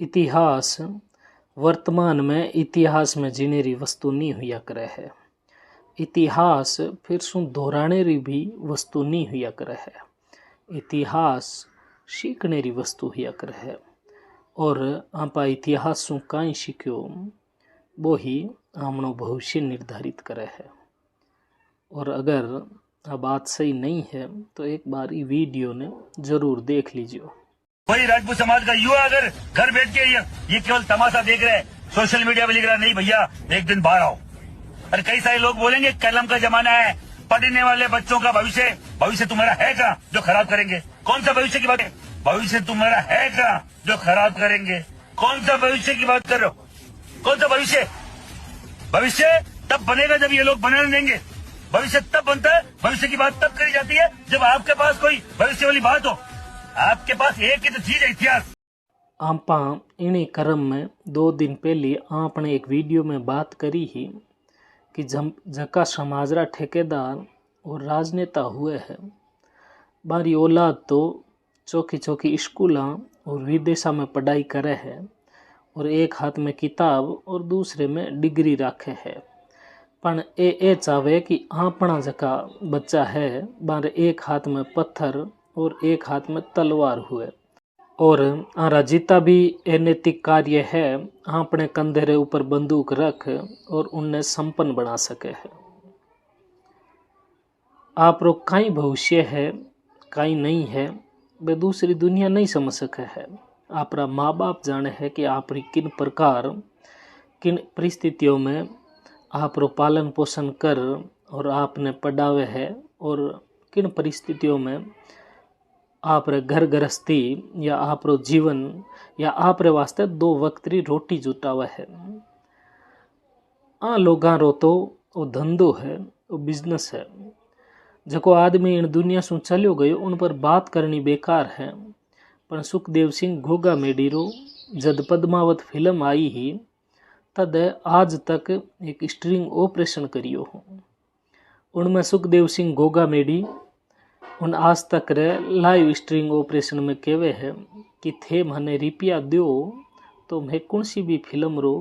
इतिहास वर्तमान में इतिहास में जीने री वस्तु नहीं हुआ करे है। इतिहास फिर सु दोहराने री भी वस्तु नहीं हुआ करे है। इतिहास सीखने री वस्तु हुआ करे है। और आपा इतिहास सु काई सीख्यो वो ही हमनो भविष्य निर्धारित करे है। और अगर आ बात सही नहीं है तो एक बार ये वीडियो ने जरूर देख लीजिए। वही राजपूत समाज का युवा अगर घर बैठ के ये केवल तमाशा देख रहे हैं, सोशल मीडिया पे लिख रहा नहीं भैया एक दिन बाहर आओ। और कई सारे लोग बोलेंगे कलम का जमाना है, पढ़ने वाले बच्चों का भविष्य तुम्हारा है कहाँ जो खराब करेंगे। कौन सा भविष्य की बात है? भविष्य तुम्हारा है कहाँ जो खराब करेंगे। कौन सा भविष्य की बात कर रहे हो? कौन सा भविष्य? भविष्य तब बनेगा जब ये लोग बनाने देंगे। भविष्य तब बनता है, भविष्य की बात तब करी जाती है जब आपके पास कोई भविष्य वाली बात हो। आपके पास एक ही तो चीज है, इतिहास। आपा इन्हीं क्रम में 2 दिन पहले आपने एक वीडियो में बात करी ही कि जका समाजरा ठेकेदार और राजनेता हुए हैं बारी औलाद तो चौकी चौकी स्कूल और विदेशा में पढ़ाई करे है और एक हाथ में किताब और दूसरे में डिग्री रखे है। पण ए चाहे कि आपना जका बच्चा है बारे एक हाथ में पत्थर और एक हाथ में तलवार हुए। और आरा जितना भी अनैतिक कार्य है अपने कंधे ऊपर बंदूक रख और उन्हें संपन्न बना सके है। आप रो कई भविष्य है कई नहीं है वे दूसरी दुनिया नहीं समझ सके है। आपरा माँ बाप जाने है कि आप किन प्रकार किन परिस्थितियों में आप रो पालन पोषण कर और आपने पढ़ावे है और किन परिस्थितियों में आप रे घर गृहस्थी या आप रो जीवन या आप रे वास्ते 2 वक्त री रोटी जुटावे है। लोगां रो तो वो धंधो है, वो बिजनेस है। जको आदमी इन दुनिया से चलियो गयो उन पर बात करनी बेकार है। पर सुखदेव सिंह घोगा मेडी रो जद पद्मावत फिल्म आई ही तद आज तक एक स्ट्रिंग ऑपरेशन करियो हो। उनमें सुखदेव सिंह घोगा मेडी उन आज तक रे लाइव स्ट्रिंग ऑपरेशन में कहवे है कि थे मने रुपया दो तो मैं कौन सी भी फिल्म रो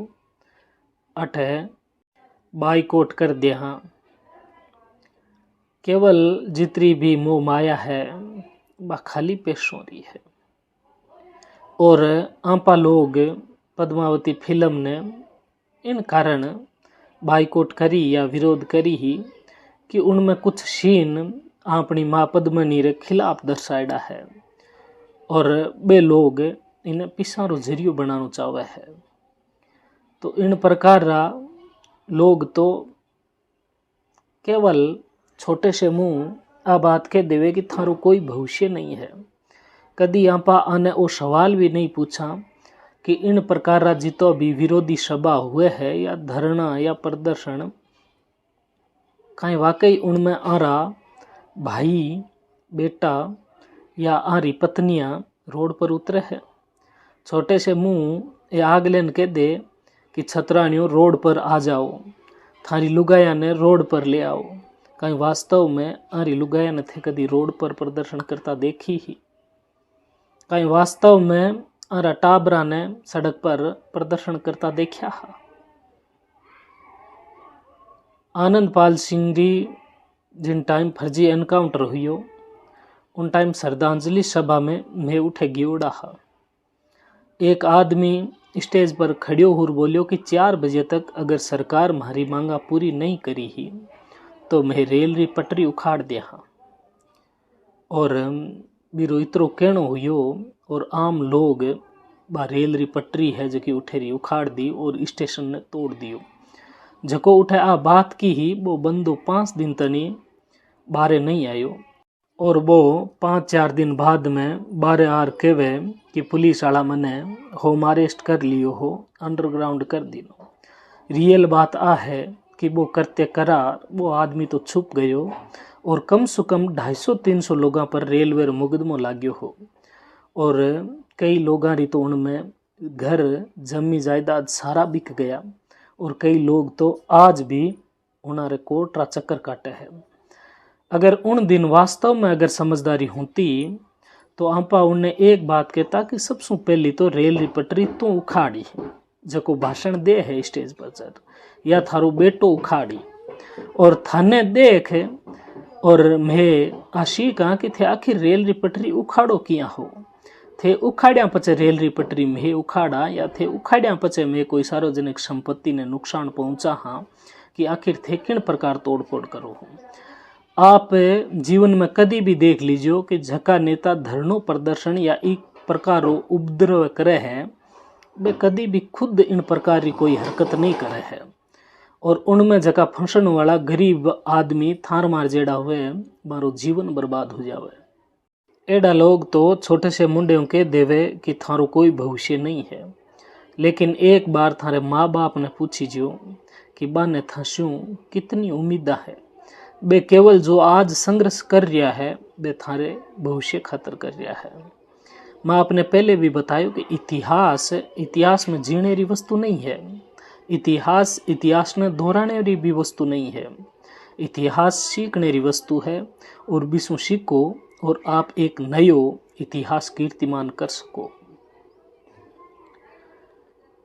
अठे बाइकआउट कर दे। हाँ केवल जितनी भी मोह माया है वह खाली पैसों री है। और आपा लोग पद्मावती फिल्म ने इन कारण बाइकआउट करी या विरोध करी ही कि उनमें कुछ सीन अपनी माँ पद्मनी रे खिलाफ दर्शाया है और वे लोग इन्हें पिसारो जरियो बनाना चाहे है। तो इन प्रकार लोग तो केवल छोटे से मुंह आ बात के देवे कि थारो कोई भविष्य नहीं है। कदी आपा आने वो सवाल भी नहीं पूछा कि इन प्रकार जितो भी विरोधी सभा हुए है या धरना या प्रदर्शन कहीं वाकई उनमें आरा भाई बेटा या आरी पत्नियां रोड पर उतरे है। छोटे से मुंह ये आगलेन कह दे कि छतरानियों रोड पर आ जाओ, थारी लुगाया ने रोड पर ले आओ। कहीं वास्तव में आरी लुगाया ने थे कदी रोड पर प्रदर्शन करता देखी ही। कहीं वास्तव में आरा टाबरा ने सड़क पर प्रदर्शन करता देखा। आनंदपाल सिंह री जिन टाइम फर्जी एनकाउंटर हुई उन टाइम श्रद्धांजलि सभा में मैं उठे गियोड़ा। एक आदमी स्टेज पर खड़ियो हुर बोलियो कि 4 बजे तक अगर सरकार हमारी मांगा पूरी नहीं करी ही तो मैं रेल री पटरी उखाड़ दिया। और बीरो इतरो कहनो हुयो और आम लोग बा रेल री पटरी है जो कि उठे री उखाड़ दी और स्टेशन ने तोड़ दियो। जको उठे आ बात की ही वो बंदो 5 दिन तनी बारे नहीं आयो और वो 5-4 दिन बाद में बारे आर कहवे कि पुलिस वाला मने होम अरेस्ट कर लियो हो, अंडरग्राउंड कर दिनो। रियल बात आ है कि वो करते करार वो आदमी तो छुप गयो और कम से कम 250-300 लोगों पर रेलवे मुकदमो लाग्यो हो। और कई लोगों री तो उनमें घर जमी जायदाद सारा बिक गया और कई लोग तो आज भी उन्हारे कोर्ट रा चक्कर काटे है। अगर उन दिन वास्तव में अगर समझदारी होती तो आपा उन्हें एक बात कहता कि सबसे पहली तो रेल री पटरी तू उखाड़ी जको भाषण दे है स्टेज पर चढ़, या थारो बेटो उखाड़ी और थाने देख और मैं आशी कहा कि थे आखिर रेल री पटरी उखाड़ो किया हो, थे उखाड़िया पचे रेल री पटरी में उखाड़ा या थे उखाड़िया पचे में कोई सार्वजनिक संपत्ति ने नुकसान पहुंचा हाँ कि आखिर थे किन प्रकार तोड़फोड़ करो हो। आप जीवन में कभी भी देख लीजिए कि झका नेता धरनो प्रदर्शन या एक प्रकार उपद्रव करे है, वे कभी भी खुद इन प्रकार की कोई हरकत नहीं करे है और उनमें जका फंसन वाला गरीब आदमी थार मार जेड़ा हुए मारो जीवन बर्बाद हो जावे। एडा लोग तो छोटे से मुंडे के देवे कि थारो कोई भविष्य नहीं है, लेकिन एक बार थारे माँ बाप ने पूछी जो कि बाने थाशू कितनी उम्मीदा है, बे केवल जो आज संघर्ष कर रहा है बे थारे भविष्य खातर कर रहा है। मैं आपने पहले भी बताया कि इतिहास में जीने री वस्तु नहीं है, इतिहास ने दोहराने री भी वस्तु नहीं है, इतिहास सीखने री वस्तु है और विश्व सीखो और आप एक नयो इतिहास कीर्तिमान कर सको।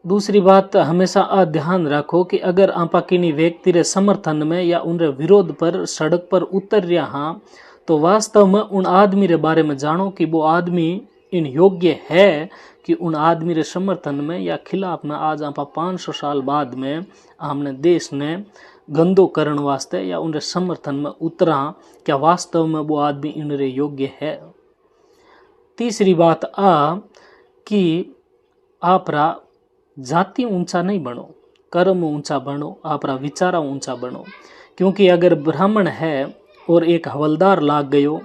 दूसरी बात हमेशा ध्यान रखो कि अगर आपा किन्हीं व्यक्ति रे समर्थन में या उनके विरोध पर सड़क पर उतर रहा हाँ तो वास्तव में उन आदमी रे बारे में जानो कि वो आदमी इन योग्य है कि उन आदमी रे समर्थन में या खिलाफ में आज आपा 500 साल बाद में हमने देश ने गंदो करण वास्ते या उनके समर्थन में उतरा, क्या वास्तव में वो आदमी इन रे योग्य है। तीसरी बात कि आपरा जाति ऊंचा नहीं बनो, कर्म ऊंचा बनो, आपरा विचारा ऊंचा बनो, क्योंकि अगर ब्राह्मण है और एक हवलदार लाग गयो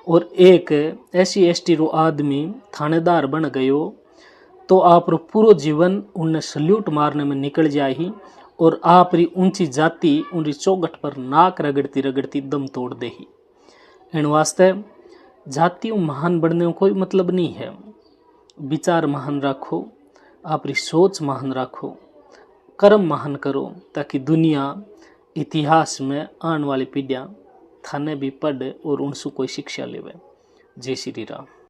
और एक SC/ST रो आदमी थानेदार बन गयो तो आप रो पूरा जीवन उन्हें सल्यूट मारने में निकल जाही और आप री ऊंची जाति उनकी चौगट पर नाक रगड़ती रगड़ती दम तोड़ देही। इन वास्ते जातियों महान बनने को कोई मतलब नहीं है। विचार महान रखो, आपरी सोच महान रखो, कर्म महान करो ताकि दुनिया इतिहास में आने वाली पीढ़ियाँ थाने भी पढ़े और उनसे कोई शिक्षा लेवे। जय श्री राम।